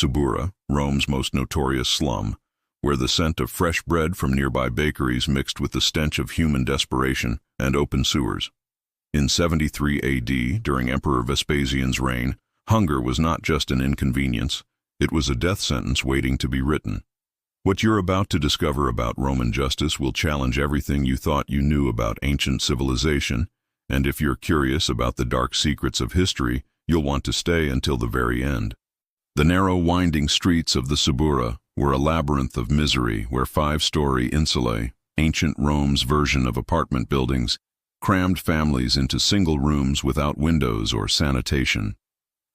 Subura, Rome's most notorious slum, where the scent of fresh bread from nearby bakeries mixed with the stench of human desperation and open sewers. In 73 AD, during Emperor Vespasian's reign, hunger was not just an inconvenience, it was a death sentence waiting to be written. What you're about to discover about Roman justice will challenge everything you thought you knew about ancient civilization, and if you're curious about the dark secrets of history, you'll want to stay until the very end. The narrow, winding streets of the Subura were a labyrinth of misery where five-story insulae, ancient Rome's version of apartment buildings, crammed families into single rooms without windows or sanitation.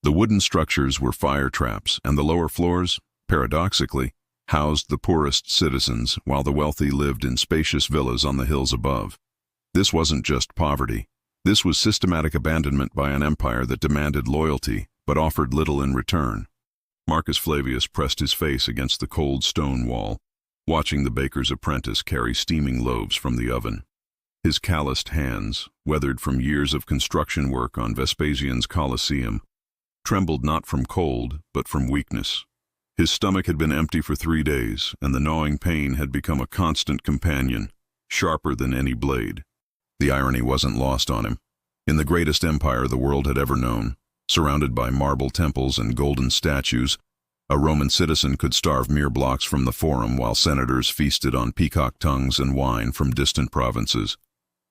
The wooden structures were fire traps, and the lower floors, paradoxically, housed the poorest citizens, while the wealthy lived in spacious villas on the hills above. This wasn't just poverty. This was systematic abandonment by an empire that demanded loyalty, but offered little in return. Marcus Flavius pressed his face against the cold stone wall, watching the baker's apprentice carry steaming loaves from the oven. His calloused hands, weathered from years of construction work on Vespasian's Colosseum, trembled not from cold, but from weakness. His stomach had been empty for 3 days, and the gnawing pain had become a constant companion, sharper than any blade. The irony wasn't lost on him. In the greatest empire the world had ever known, surrounded by marble temples and golden statues, a Roman citizen could starve mere blocks from the Forum while senators feasted on peacock tongues and wine from distant provinces.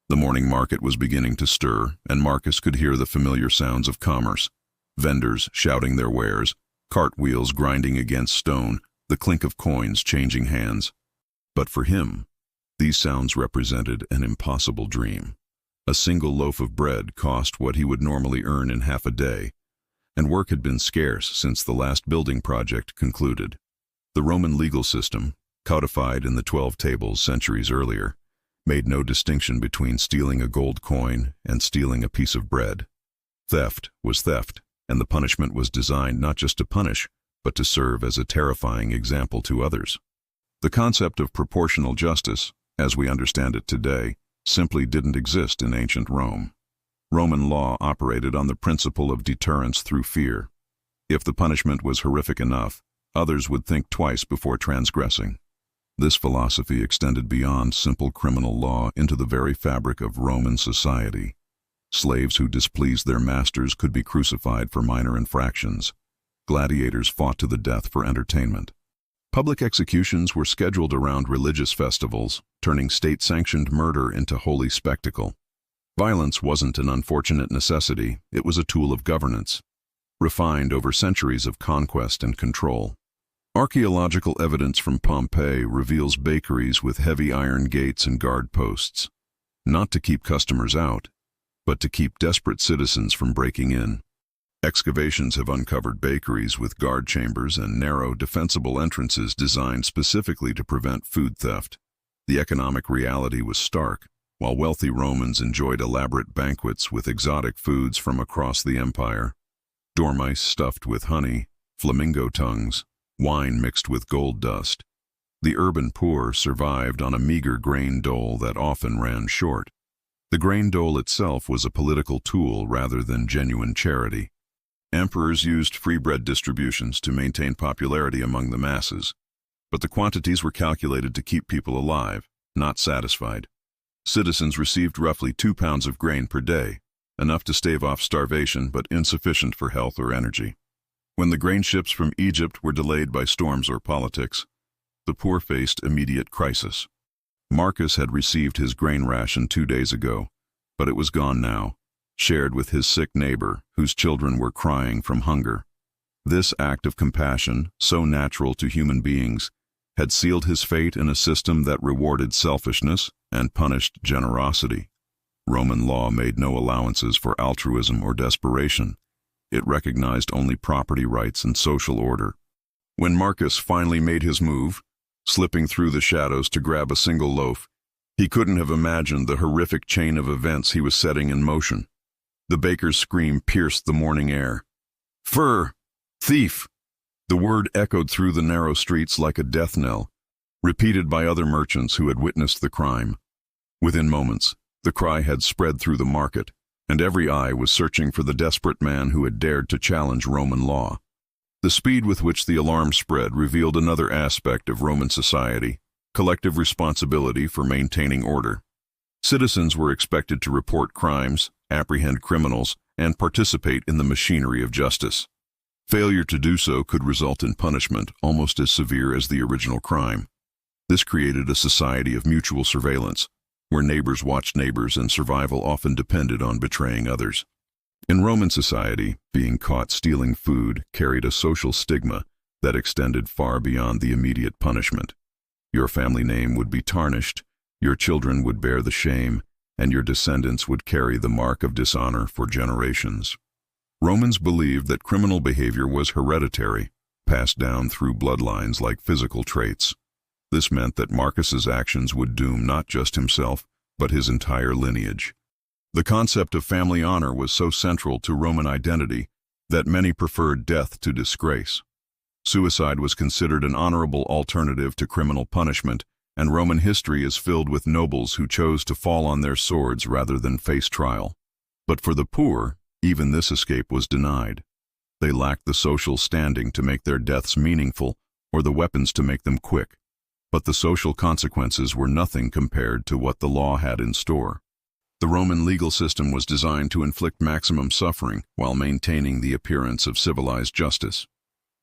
The morning market was beginning to stir, and Marcus could hear the familiar sounds of commerce. Vendors shouting their wares, cartwheels grinding against stone, the clink of coins changing hands. But for him, these sounds represented an impossible dream. A single loaf of bread cost what he would normally earn in half a day, and work had been scarce since the last building project concluded. The Roman legal system, codified in the 12 Tables centuries earlier, made no distinction between stealing a gold coin and stealing a piece of bread. Theft was theft, and the punishment was designed not just to punish, but to serve as a terrifying example to others. The concept of proportional justice, as we understand it today, simply didn't exist in ancient Rome. Roman law operated on the principle of deterrence through fear. If the punishment was horrific enough, others would think twice before transgressing. This philosophy extended beyond simple criminal law into the very fabric of Roman society. Slaves who displeased their masters could be crucified for minor infractions. Gladiators fought to the death for entertainment. Public executions were scheduled around religious festivals, turning state-sanctioned murder into holy spectacle. Violence wasn't an unfortunate necessity, it was a tool of governance, refined over centuries of conquest and control. Archaeological evidence from Pompeii reveals bakeries with heavy iron gates and guard posts, not to keep customers out, but to keep desperate citizens from breaking in. Excavations have uncovered bakeries with guard chambers and narrow, defensible entrances designed specifically to prevent food theft. The economic reality was stark. While wealthy Romans enjoyed elaborate banquets with exotic foods from across the empire, dormice stuffed with honey, flamingo tongues, wine mixed with gold dust, the urban poor survived on a meager grain dole that often ran short. The grain dole itself was a political tool rather than genuine charity. Emperors used free bread distributions to maintain popularity among the masses, but the quantities were calculated to keep people alive, not satisfied. Citizens received roughly 2 pounds of grain per day, enough to stave off starvation but insufficient for health or energy. When the grain ships from Egypt were delayed by storms or politics, the poor faced immediate crisis. Marcus had received his grain ration 2 days ago, but it was gone now, shared with his sick neighbor whose children were crying from hunger. This act of compassion, so natural to human beings, had sealed his fate in a system that rewarded selfishness and punished generosity. Roman law made no allowances for altruism or desperation. It recognized only property rights and social order. When Marcus finally made his move, slipping through the shadows to grab a single loaf, he couldn't have imagined the horrific chain of events he was setting in motion. The baker's scream pierced the morning air. "Fur! Thief!" The word echoed through the narrow streets like a death knell, repeated by other merchants who had witnessed the crime. Within moments, the cry had spread through the market, and every eye was searching for the desperate man who had dared to challenge Roman law. The speed with which the alarm spread revealed another aspect of Roman society: collective responsibility for maintaining order. Citizens were expected to report crimes, apprehend criminals, and participate in the machinery of justice. Failure to do so could result in punishment almost as severe as the original crime. This created a society of mutual surveillance, where neighbors watched neighbors and survival often depended on betraying others. In Roman society, being caught stealing food carried a social stigma that extended far beyond the immediate punishment. Your family name would be tarnished, your children would bear the shame, and your descendants would carry the mark of dishonor for generations. Romans believed that criminal behavior was hereditary, passed down through bloodlines like physical traits. This meant that Marcus's actions would doom not just himself, but his entire lineage. The concept of family honor was so central to Roman identity that many preferred death to disgrace. Suicide was considered an honorable alternative to criminal punishment, and Roman history is filled with nobles who chose to fall on their swords rather than face trial. But for the poor, even this escape was denied. They lacked the social standing to make their deaths meaningful or the weapons to make them quick. But the social consequences were nothing compared to what the law had in store. The Roman legal system was designed to inflict maximum suffering while maintaining the appearance of civilized justice.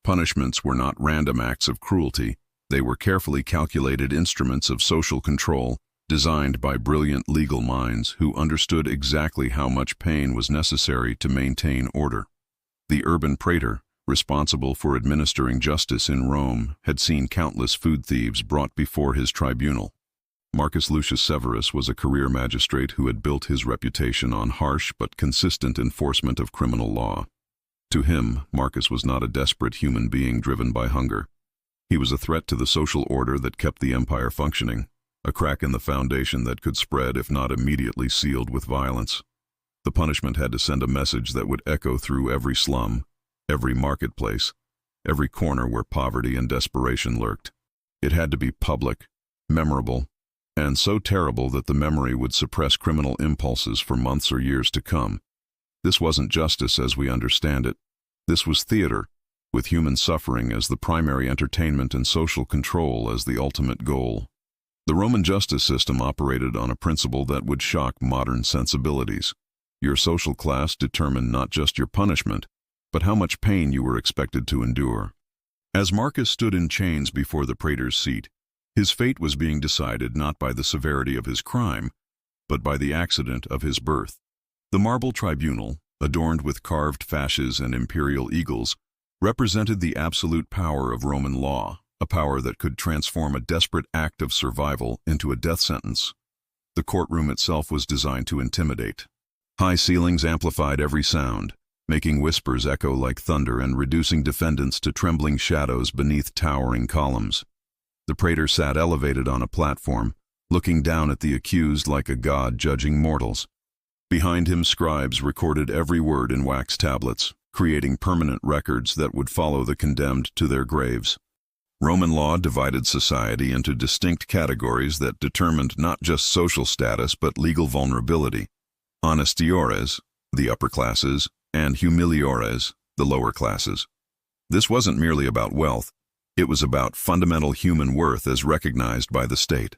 Punishments were not random acts of cruelty. They were carefully calculated instruments of social control, designed by brilliant legal minds who understood exactly how much pain was necessary to maintain order. The urban praetor, responsible for administering justice in Rome, had seen countless food thieves brought before his tribunal. Marcus Lucius Severus was a career magistrate who had built his reputation on harsh but consistent enforcement of criminal law. To him, Marcus was not a desperate human being driven by hunger. He was a threat to the social order that kept the empire functioning, a crack in the foundation that could spread if not immediately sealed with violence. The punishment had to send a message that would echo through every slum, every marketplace, every corner where poverty and desperation lurked. It had to be public, memorable, and so terrible that the memory would suppress criminal impulses for months or years to come. This wasn't justice as we understand it. This was theater, with human suffering as the primary entertainment and social control as the ultimate goal. The Roman justice system operated on a principle that would shock modern sensibilities. Your social class determined not just your punishment, but how much pain you were expected to endure. As Marcus stood in chains before the praetor's seat, his fate was being decided not by the severity of his crime, but by the accident of his birth. The marble tribunal, adorned with carved fasces and imperial eagles, represented the absolute power of Roman law, a power that could transform a desperate act of survival into a death sentence. The courtroom itself was designed to intimidate. High ceilings amplified every sound, making whispers echo like thunder and reducing defendants to trembling shadows beneath towering columns. The praetor sat elevated on a platform, looking down at the accused like a god judging mortals. Behind him, scribes recorded every word in wax tablets, creating permanent records that would follow the condemned to their graves. Roman law divided society into distinct categories that determined not just social status but legal vulnerability. Honestiores, the upper classes, and humiliores, the lower classes. This wasn't merely about wealth. It was about fundamental human worth as recognized by the state.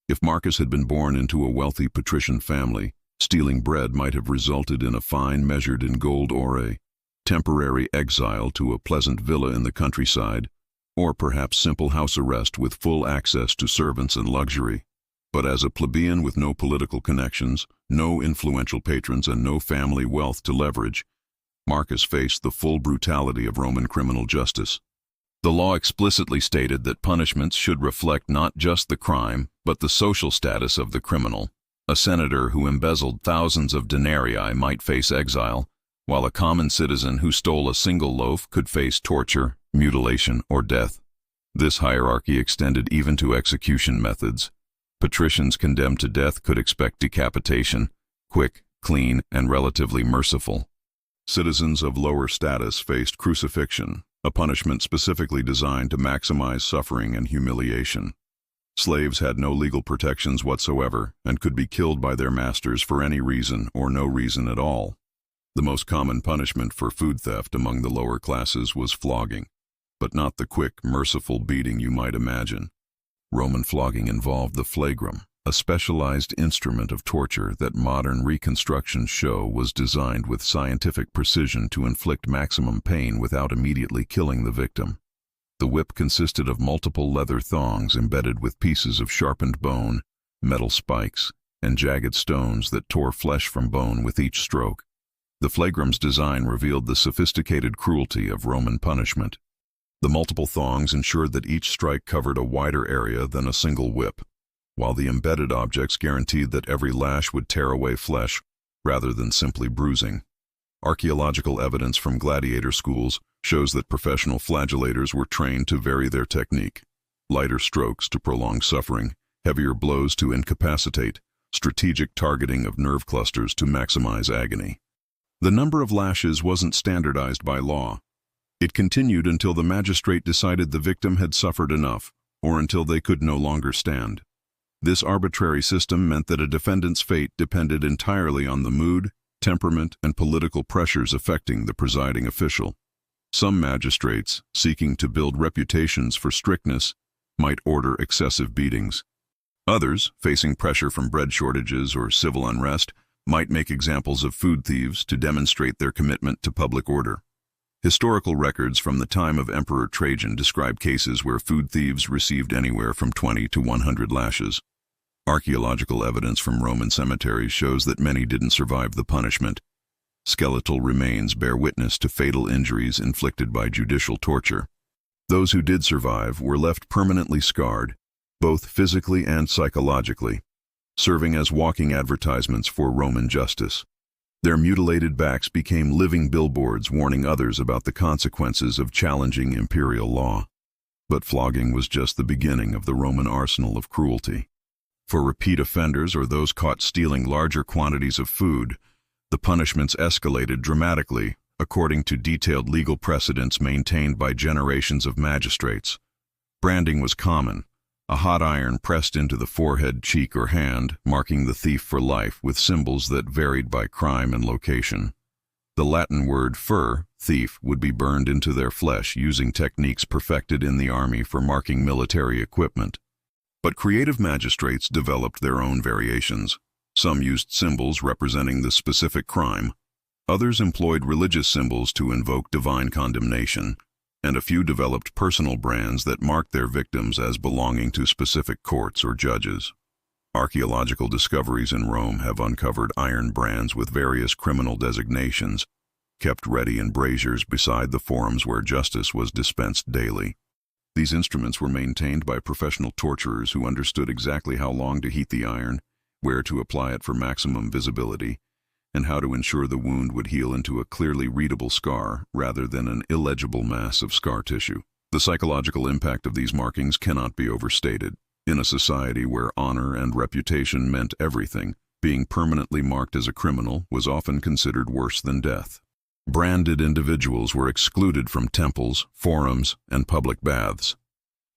If Marcus had been born into a wealthy patrician family, stealing bread might have resulted in a fine measured in gold ore, temporary exile to a pleasant villa in the countryside, or perhaps simple house arrest with full access to servants and luxury. But as a plebeian with no political connections, no influential patrons, and no family wealth to leverage, Marcus faced the full brutality of Roman criminal justice. The law explicitly stated that punishments should reflect not just the crime, but the social status of the criminal. A senator who embezzled thousands of denarii might face exile, while a common citizen who stole a single loaf could face torture, mutilation, or death. This hierarchy extended even to execution methods. Patricians condemned to death could expect decapitation, quick, clean, and relatively merciful. Citizens of lower status faced crucifixion, a punishment specifically designed to maximize suffering and humiliation. Slaves had no legal protections whatsoever and could be killed by their masters for any reason or no reason at all. The most common punishment for food theft among the lower classes was flogging, but not the quick, merciful beating you might imagine. Roman flogging involved the flagrum, a specialized instrument of torture that modern reconstructions show was designed with scientific precision to inflict maximum pain without immediately killing the victim. The whip consisted of multiple leather thongs embedded with pieces of sharpened bone, metal spikes, and jagged stones that tore flesh from bone with each stroke. The flagrum's design revealed the sophisticated cruelty of Roman punishment. The multiple thongs ensured that each strike covered a wider area than a single whip, while the embedded objects guaranteed that every lash would tear away flesh rather than simply bruising. Archaeological evidence from gladiator schools shows that professional flagellators were trained to vary their technique. Lighter strokes to prolong suffering, heavier blows to incapacitate, strategic targeting of nerve clusters to maximize agony. The number of lashes wasn't standardized by law. It continued until the magistrate decided the victim had suffered enough, or until they could no longer stand. This arbitrary system meant that a defendant's fate depended entirely on the mood, temperament, and political pressures affecting the presiding official. Some magistrates, seeking to build reputations for strictness, might order excessive beatings. Others, facing pressure from bread shortages or civil unrest, might make examples of food thieves to demonstrate their commitment to public order. Historical records from the time of Emperor Trajan describe cases where food thieves received anywhere from 20 to 100 lashes. Archaeological evidence from Roman cemeteries shows that many didn't survive the punishment. Skeletal remains bear witness to fatal injuries inflicted by judicial torture. Those who did survive were left permanently scarred, both physically and psychologically, serving as walking advertisements for Roman justice. Their mutilated backs became living billboards warning others about the consequences of challenging imperial law. But flogging was just the beginning of the Roman arsenal of cruelty. For repeat offenders or those caught stealing larger quantities of food, the punishments escalated dramatically, according to detailed legal precedents maintained by generations of magistrates. Branding was common, a hot iron pressed into the forehead, cheek, or hand, marking the thief for life with symbols that varied by crime and location. The Latin word fur, thief, would be burned into their flesh using techniques perfected in the army for marking military equipment. But creative magistrates developed their own variations. Some used symbols representing the specific crime. Others employed religious symbols to invoke divine condemnation, and a few developed personal brands that marked their victims as belonging to specific courts or judges. Archaeological discoveries in Rome have uncovered iron brands with various criminal designations, kept ready in braziers beside the forums where justice was dispensed daily. These instruments were maintained by professional torturers who understood exactly how long to heat the iron, where to apply it for maximum visibility, and how to ensure the wound would heal into a clearly readable scar rather than an illegible mass of scar tissue. The psychological impact of these markings cannot be overstated. In a society where honor and reputation meant everything, being permanently marked as a criminal was often considered worse than death. Branded individuals were excluded from temples, forums, and public baths.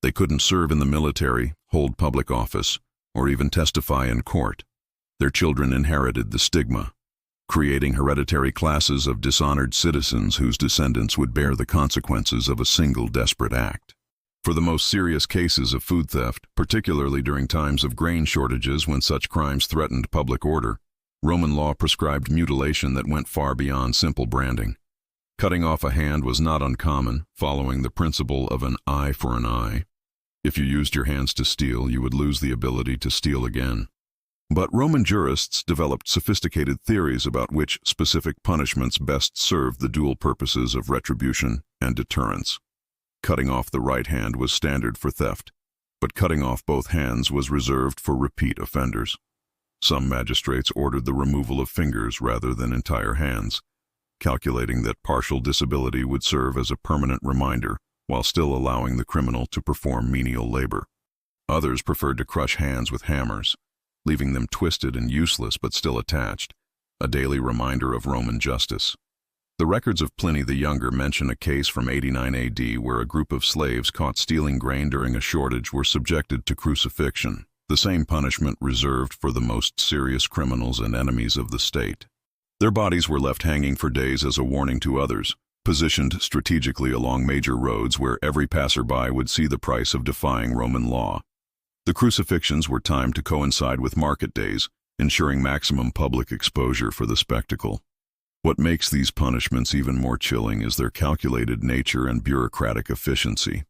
They couldn't serve in the military, hold public office, or even testify in court. Their children inherited the stigma, creating hereditary classes of dishonored citizens whose descendants would bear the consequences of a single desperate act. For the most serious cases of food theft, particularly during times of grain shortages when such crimes threatened public order, Roman law prescribed mutilation that went far beyond simple branding. Cutting off a hand was not uncommon, following the principle of an eye for an eye. If you used your hands to steal, you would lose the ability to steal again. But Roman jurists developed sophisticated theories about which specific punishments best served the dual purposes of retribution and deterrence. Cutting off the right hand was standard for theft, but cutting off both hands was reserved for repeat offenders. Some magistrates ordered the removal of fingers rather than entire hands, calculating that partial disability would serve as a permanent reminder while still allowing the criminal to perform menial labor. Others preferred to crush hands with hammers, leaving them twisted and useless but still attached, a daily reminder of Roman justice. The records of Pliny the Younger mention a case from 89 AD where a group of slaves caught stealing grain during a shortage were subjected to crucifixion, the same punishment reserved for the most serious criminals and enemies of the state. Their bodies were left hanging for days as a warning to others, positioned strategically along major roads where every passerby would see the price of defying Roman law. The crucifixions were timed to coincide with market days, ensuring maximum public exposure for the spectacle. What makes these punishments even more chilling is their calculated nature and bureaucratic efficiency.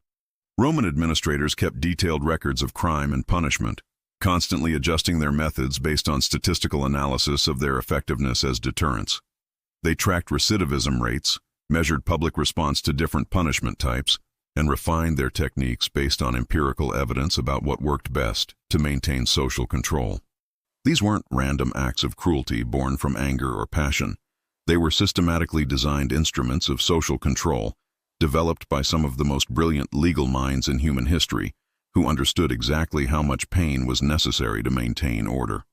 Roman administrators kept detailed records of crime and punishment, constantly adjusting their methods based on statistical analysis of their effectiveness as deterrents. They tracked recidivism rates, measured public response to different punishment types, and refined their techniques based on empirical evidence about what worked best to maintain social control. These weren't random acts of cruelty born from anger or passion. They were systematically designed instruments of social control, developed by some of the most brilliant legal minds in human history, who understood exactly how much pain was necessary to maintain order.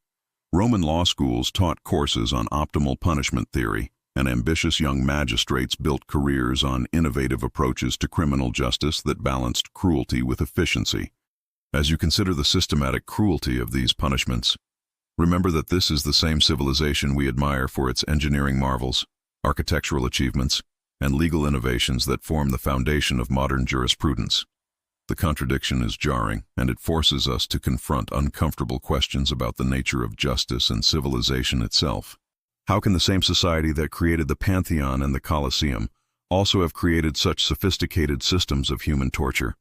Roman law schools taught courses on optimal punishment theory, and ambitious young magistrates built careers on innovative approaches to criminal justice that balanced cruelty with efficiency. As you consider the systematic cruelty of these punishments, remember that this is the same civilization we admire for its engineering marvels, architectural achievements, and legal innovations that form the foundation of modern jurisprudence. The contradiction is jarring, and it forces us to confront uncomfortable questions about the nature of justice and civilization itself. How can the same society that created the Pantheon and the Colosseum also have created such sophisticated systems of human torture?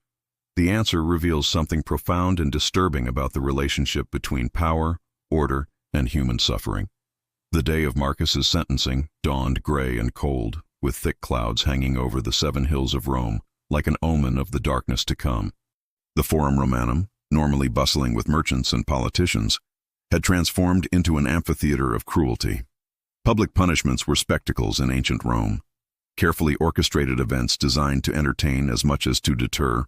The answer reveals something profound and disturbing about the relationship between power, order, and human suffering. The day of Marcus's sentencing dawned gray and cold, with thick clouds hanging over the 7 hills of Rome, like an omen of the darkness to come. The Forum Romanum, normally bustling with merchants and politicians, had transformed into an amphitheater of cruelty. Public punishments were spectacles in ancient Rome, carefully orchestrated events designed to entertain as much as to deter,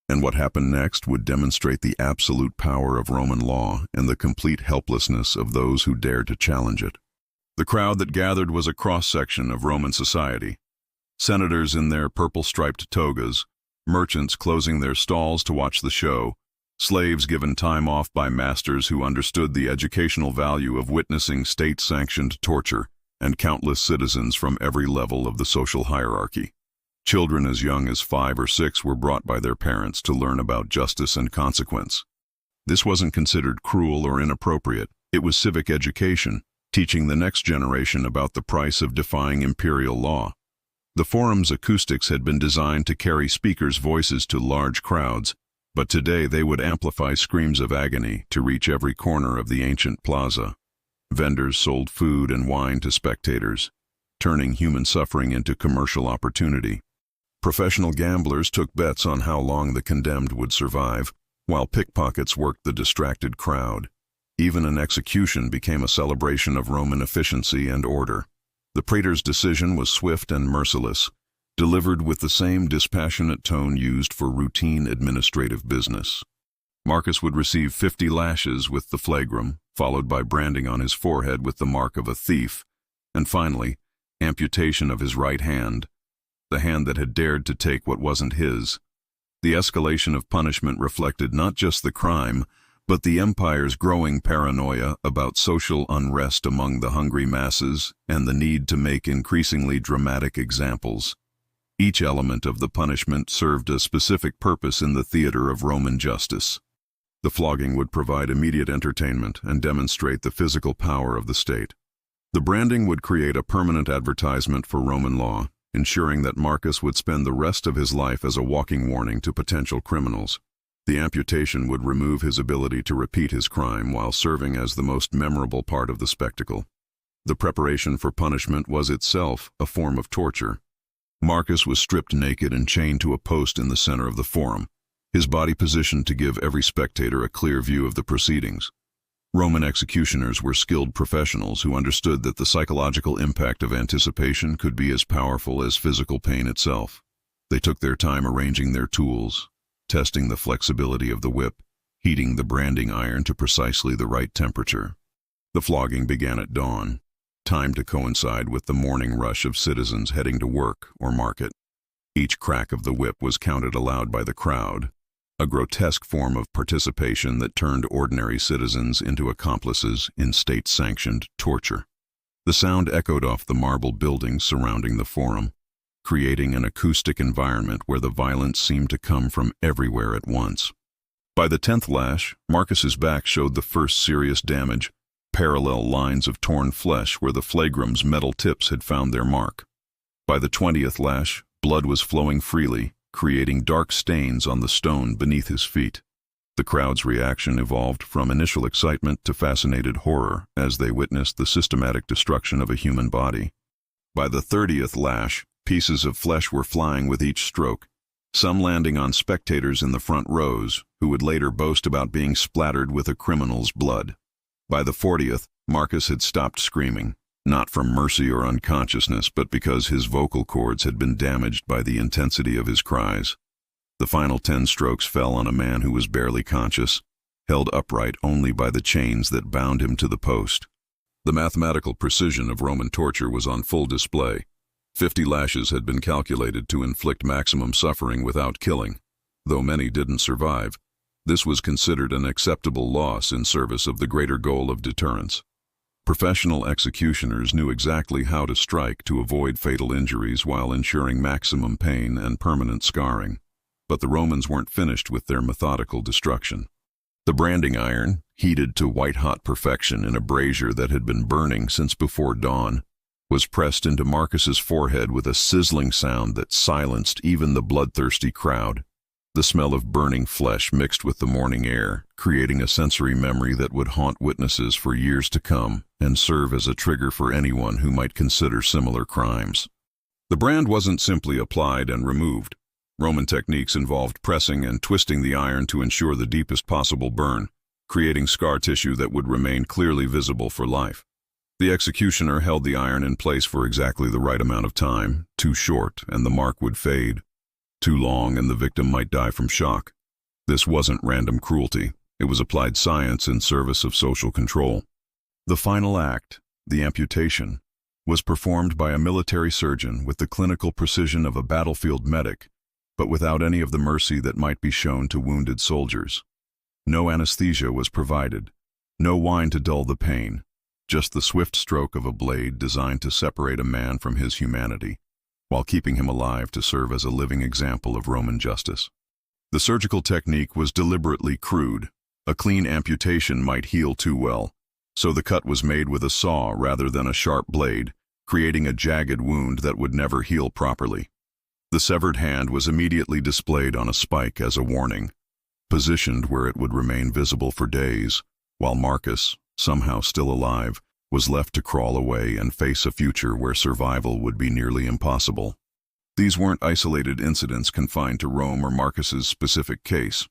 and what happened next would demonstrate the absolute power of Roman law and the complete helplessness of those who dared to challenge it. The crowd that gathered was a cross-section of Roman society. Senators in their purple-striped togas, merchants closing their stalls to watch the show, slaves given time off by masters who understood the educational value of witnessing state-sanctioned torture, and countless citizens from every level of the social hierarchy. Children as young as 5 or 6 were brought by their parents to learn about justice and consequence. This wasn't considered cruel or inappropriate. It was civic education, teaching the next generation about the price of defying imperial law. The forum's acoustics had been designed to carry speakers' voices to large crowds, but today they would amplify screams of agony to reach every corner of the ancient plaza. Vendors sold food and wine to spectators, turning human suffering into commercial opportunity. Professional gamblers took bets on how long the condemned would survive, while pickpockets worked the distracted crowd. Even an execution became a celebration of Roman efficiency and order. The praetor's decision was swift and merciless, delivered with the same dispassionate tone used for routine administrative business. Marcus would receive 50 lashes with the flagrum, followed by branding on his forehead with the mark of a thief, and finally, amputation of his right hand, the hand that had dared to take what wasn't his. The escalation of punishment reflected not just the crime, but the empire's growing paranoia about social unrest among the hungry masses and the need to make increasingly dramatic examples. Each element of the punishment served a specific purpose in the theater of Roman justice. The flogging would provide immediate entertainment and demonstrate the physical power of the state. The branding would create a permanent advertisement for Roman law, ensuring that Marcus would spend the rest of his life as a walking warning to potential criminals. The amputation would remove his ability to repeat his crime while serving as the most memorable part of the spectacle. The preparation for punishment was itself a form of torture. Marcus was stripped naked and chained to a post in the center of the forum, his body positioned to give every spectator a clear view of the proceedings. Roman executioners were skilled professionals who understood that the psychological impact of anticipation could be as powerful as physical pain itself. They took their time arranging their tools, testing the flexibility of the whip, heating the branding iron to precisely the right temperature. The flogging began at dawn, timed to coincide with the morning rush of citizens heading to work or market. Each crack of the whip was counted aloud by the crowd, a grotesque form of participation that turned ordinary citizens into accomplices in state-sanctioned torture. The sound echoed off the marble buildings surrounding the forum, creating an acoustic environment where the violence seemed to come from everywhere at once. By the 10th lash, Marcus's back showed the first serious damage, parallel lines of torn flesh where the flagrum's metal tips had found their mark. By the 20th lash, blood was flowing freely, creating dark stains on the stone beneath his feet. The crowd's reaction evolved from initial excitement to fascinated horror as they witnessed the systematic destruction of a human body. By the 30th lash, pieces of flesh were flying with each stroke, some landing on spectators in the front rows, who would later boast about being splattered with a criminal's blood. By the 40th, Marcus had stopped screaming, not from mercy or unconsciousness, but because his vocal cords had been damaged by the intensity of his cries. The final 10 strokes fell on a man who was barely conscious, held upright only by the chains that bound him to the post. The mathematical precision of Roman torture was on full display. 50 lashes had been calculated to inflict maximum suffering without killing. Though many didn't survive, this was considered an acceptable loss in service of the greater goal of deterrence. Professional executioners knew exactly how to strike to avoid fatal injuries while ensuring maximum pain and permanent scarring. But the Romans weren't finished with their methodical destruction. The branding iron, heated to white-hot perfection in a brazier that had been burning since before dawn, was pressed into Marcus's forehead with a sizzling sound that silenced even the bloodthirsty crowd. The smell of burning flesh mixed with the morning air, creating a sensory memory that would haunt witnesses for years to come and serve as a trigger for anyone who might consider similar crimes. The brand wasn't simply applied and removed. Roman techniques involved pressing and twisting the iron to ensure the deepest possible burn, creating scar tissue that would remain clearly visible for life. The executioner held the iron in place for exactly the right amount of time, too short and the mark would fade, too long and the victim might die from shock. This wasn't random cruelty, it was applied science in service of social control. The final act, the amputation, was performed by a military surgeon with the clinical precision of a battlefield medic, but without any of the mercy that might be shown to wounded soldiers. No anesthesia was provided, no wine to dull the pain, just the swift stroke of a blade designed to separate a man from his humanity, while keeping him alive to serve as a living example of Roman justice. The surgical technique was deliberately crude. A clean amputation might heal too well, so the cut was made with a saw rather than a sharp blade, creating a jagged wound that would never heal properly. The severed hand was immediately displayed on a spike as a warning, positioned where it would remain visible for days, while Marcus, somehow still alive, was left to crawl away and face a future where survival would be nearly impossible. These weren't isolated incidents confined to Rome or Marcus's specific case.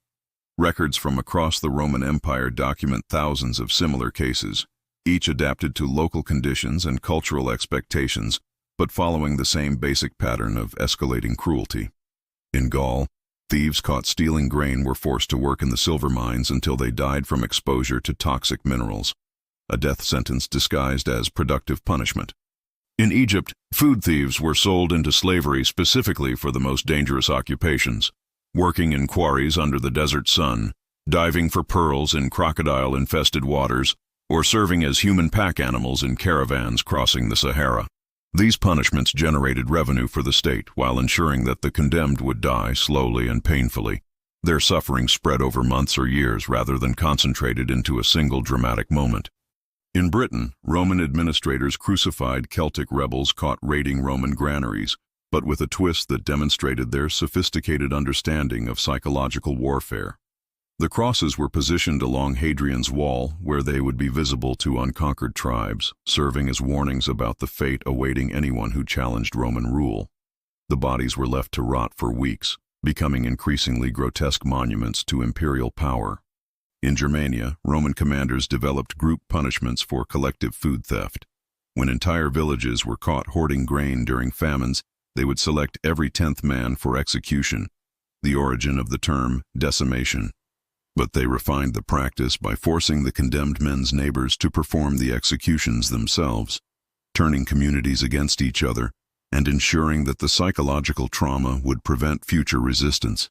Records from across the Roman Empire document thousands of similar cases, each adapted to local conditions and cultural expectations, but following the same basic pattern of escalating cruelty. In Gaul, thieves caught stealing grain were forced to work in the silver mines until they died from exposure to toxic minerals, a death sentence disguised as productive punishment. In Egypt, food thieves were sold into slavery specifically for the most dangerous occupations, working in quarries under the desert sun, diving for pearls in crocodile-infested waters, or serving as human pack animals in caravans crossing the Sahara. These punishments generated revenue for the state while ensuring that the condemned would die slowly and painfully, their suffering spread over months or years rather than concentrated into a single dramatic moment. In Britain, Roman administrators crucified Celtic rebels caught raiding Roman granaries, but with a twist that demonstrated their sophisticated understanding of psychological warfare. The crosses were positioned along Hadrian's Wall, where they would be visible to unconquered tribes, serving as warnings about the fate awaiting anyone who challenged Roman rule. The bodies were left to rot for weeks, becoming increasingly grotesque monuments to imperial power. In Germania, Roman commanders developed group punishments for collective food theft. When entire villages were caught hoarding grain during famines, they would select every 10th man for execution, the origin of the term decimation. But they refined the practice by forcing the condemned men's neighbors to perform the executions themselves, turning communities against each other and ensuring that the psychological trauma would prevent future resistance.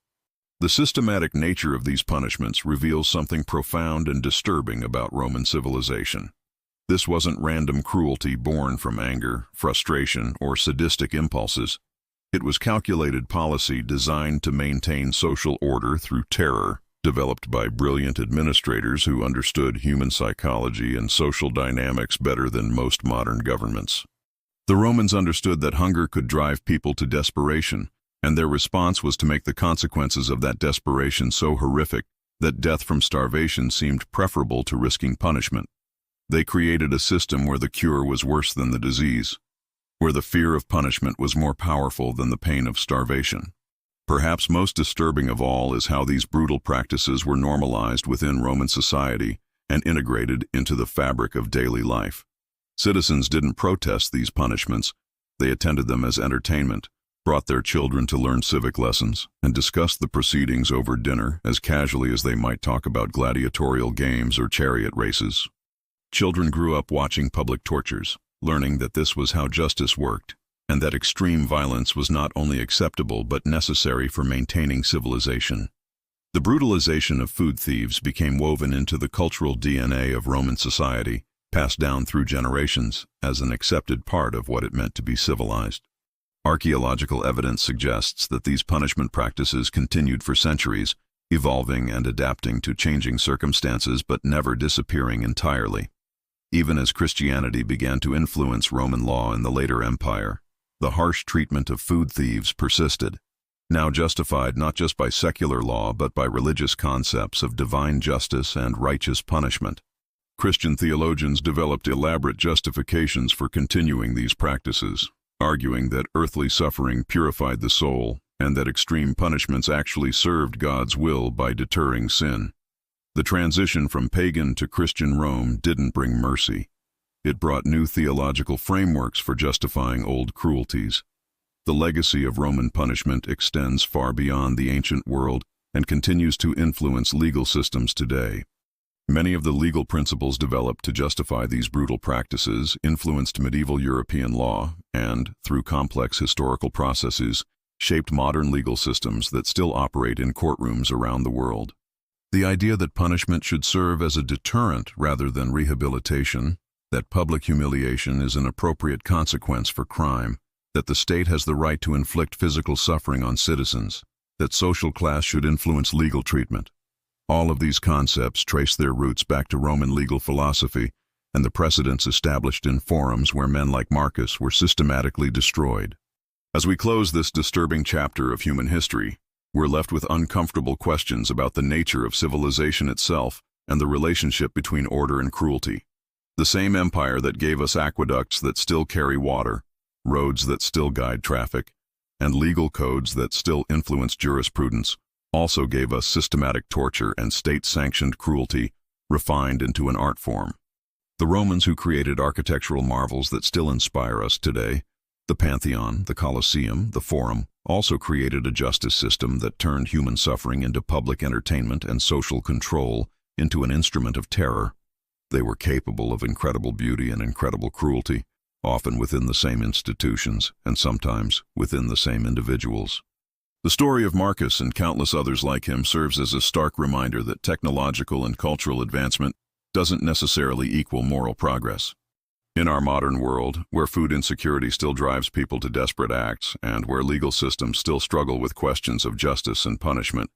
The systematic nature of these punishments reveals something profound and disturbing about Roman civilization. This wasn't random cruelty born from anger, frustration, or sadistic impulses. It was calculated policy designed to maintain social order through terror, developed by brilliant administrators who understood human psychology and social dynamics better than most modern governments. The Romans understood that hunger could drive people to desperation, and their response was to make the consequences of that desperation so horrific that death from starvation seemed preferable to risking punishment. They created a system where the cure was worse than the disease, where the fear of punishment was more powerful than the pain of starvation. Perhaps most disturbing of all is how these brutal practices were normalized within Roman society and integrated into the fabric of daily life. Citizens didn't protest these punishments. They attended them as entertainment, brought their children to learn civic lessons, and discussed the proceedings over dinner as casually as they might talk about gladiatorial games or chariot races. Children grew up watching public tortures, learning that this was how justice worked, and that extreme violence was not only acceptable but necessary for maintaining civilization. The brutalization of food thieves became woven into the cultural DNA of Roman society, passed down through generations as an accepted part of what it meant to be civilized. Archaeological evidence suggests that these punishment practices continued for centuries, evolving and adapting to changing circumstances but never disappearing entirely. Even as Christianity began to influence Roman law in the later empire, the harsh treatment of food thieves persisted, now justified not just by secular law but by religious concepts of divine justice and righteous punishment. Christian theologians developed elaborate justifications for continuing these practices, arguing that earthly suffering purified the soul and that extreme punishments actually served God's will by deterring sin. The transition from pagan to Christian Rome didn't bring mercy. It brought new theological frameworks for justifying old cruelties. The legacy of Roman punishment extends far beyond the ancient world and continues to influence legal systems today. Many of the legal principles developed to justify these brutal practices influenced medieval European law and, through complex historical processes, shaped modern legal systems that still operate in courtrooms around the world. The idea that punishment should serve as a deterrent rather than rehabilitation, that public humiliation is an appropriate consequence for crime, that the state has the right to inflict physical suffering on citizens, that social class should influence legal treatment. All of these concepts trace their roots back to Roman legal philosophy and the precedents established in forums where men like Marcus were systematically destroyed. As we close this disturbing chapter of human history, we're left with uncomfortable questions about the nature of civilization itself and the relationship between order and cruelty. The same empire that gave us aqueducts that still carry water, roads that still guide traffic, and legal codes that still influence jurisprudence also gave us systematic torture and state-sanctioned cruelty refined into an art form. The Romans, who created architectural marvels that still inspire us today, the Pantheon, the Colosseum, the Forum, also created a justice system that turned human suffering into public entertainment and social control into an instrument of terror. They were capable of incredible beauty and incredible cruelty, often within the same institutions and sometimes within the same individuals. The story of Marcus and countless others like him serves as a stark reminder that technological and cultural advancement doesn't necessarily equal moral progress. In our modern world, where food insecurity still drives people to desperate acts and where legal systems still struggle with questions of justice and punishment,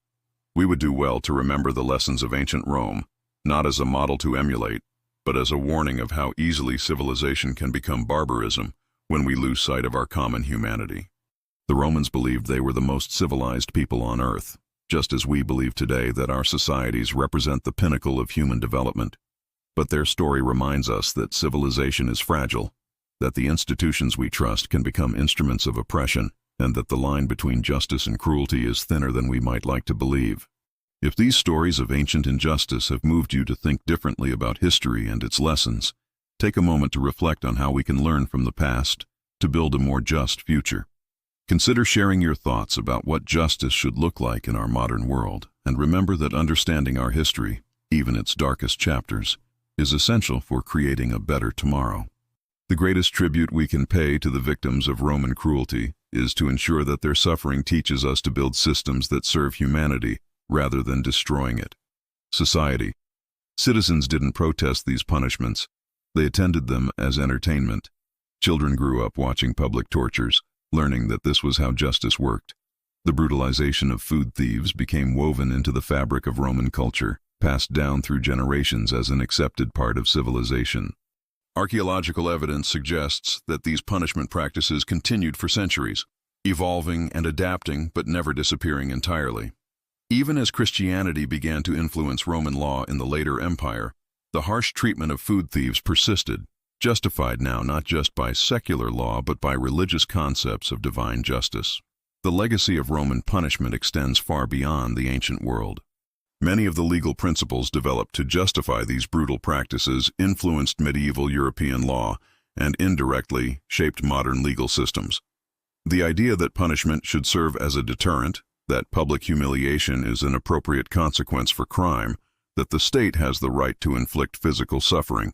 we would do well to remember the lessons of ancient Rome, not as a model to emulate, but as a warning of how easily civilization can become barbarism when we lose sight of our common humanity. The Romans believed they were the most civilized people on earth, just as we believe today that our societies represent the pinnacle of human development. But their story reminds us that civilization is fragile, that the institutions we trust can become instruments of oppression, and that the line between justice and cruelty is thinner than we might like to believe. If these stories of ancient injustice have moved you to think differently about history and its lessons, take a moment to reflect on how we can learn from the past to build a more just future. Consider sharing your thoughts about what justice should look like in our modern world, and remember that understanding our history, even its darkest chapters, is essential for creating a better tomorrow. The greatest tribute we can pay to the victims of Roman cruelty is to ensure that their suffering teaches us to build systems that serve humanity rather than destroying it. Society. Citizens didn't protest these punishments. They attended them as entertainment. Children grew up watching public tortures, learning that this was how justice worked. The brutalization of food thieves became woven into the fabric of Roman culture, passed down through generations as an accepted part of civilization. Archaeological evidence suggests that these punishment practices continued for centuries, evolving and adapting but never disappearing entirely. Even as Christianity began to influence Roman law in the later empire, the harsh treatment of food thieves persisted, justified now not just by secular law but by religious concepts of divine justice. The legacy of Roman punishment extends far beyond the ancient world. Many of the legal principles developed to justify these brutal practices influenced medieval European law and indirectly shaped modern legal systems. The idea that punishment should serve as a deterrent, that public humiliation is an appropriate consequence for crime, that the state has the right to inflict physical suffering.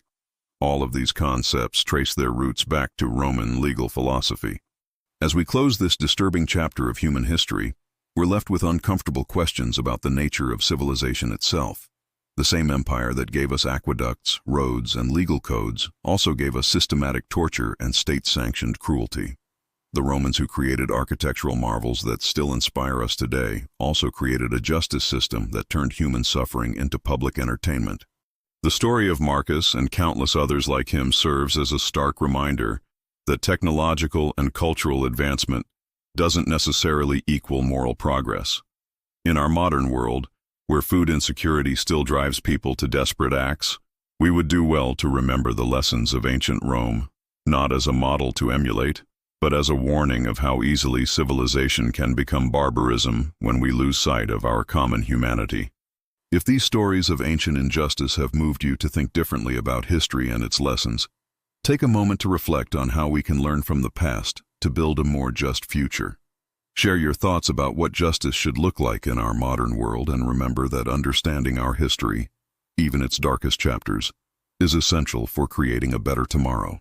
All of these concepts trace their roots back to Roman legal philosophy. As we close this disturbing chapter of human history, we're left with uncomfortable questions about the nature of civilization itself. The same empire that gave us aqueducts, roads, and legal codes also gave us systematic torture and state-sanctioned cruelty. The Romans who created architectural marvels that still inspire us today also created a justice system that turned human suffering into public entertainment. The story of Marcus and countless others like him serves as a stark reminder that technological and cultural advancement doesn't necessarily equal moral progress. In our modern world, where food insecurity still drives people to desperate acts, we would do well to remember the lessons of ancient Rome, not as a model to emulate, but as a warning of how easily civilization can become barbarism when we lose sight of our common humanity. If these stories of ancient injustice have moved you to think differently about history and its lessons, take a moment to reflect on how we can learn from the past to build a more just future. Share your thoughts about what justice should look like in our modern world, and remember that understanding our history, even its darkest chapters, is essential for creating a better tomorrow.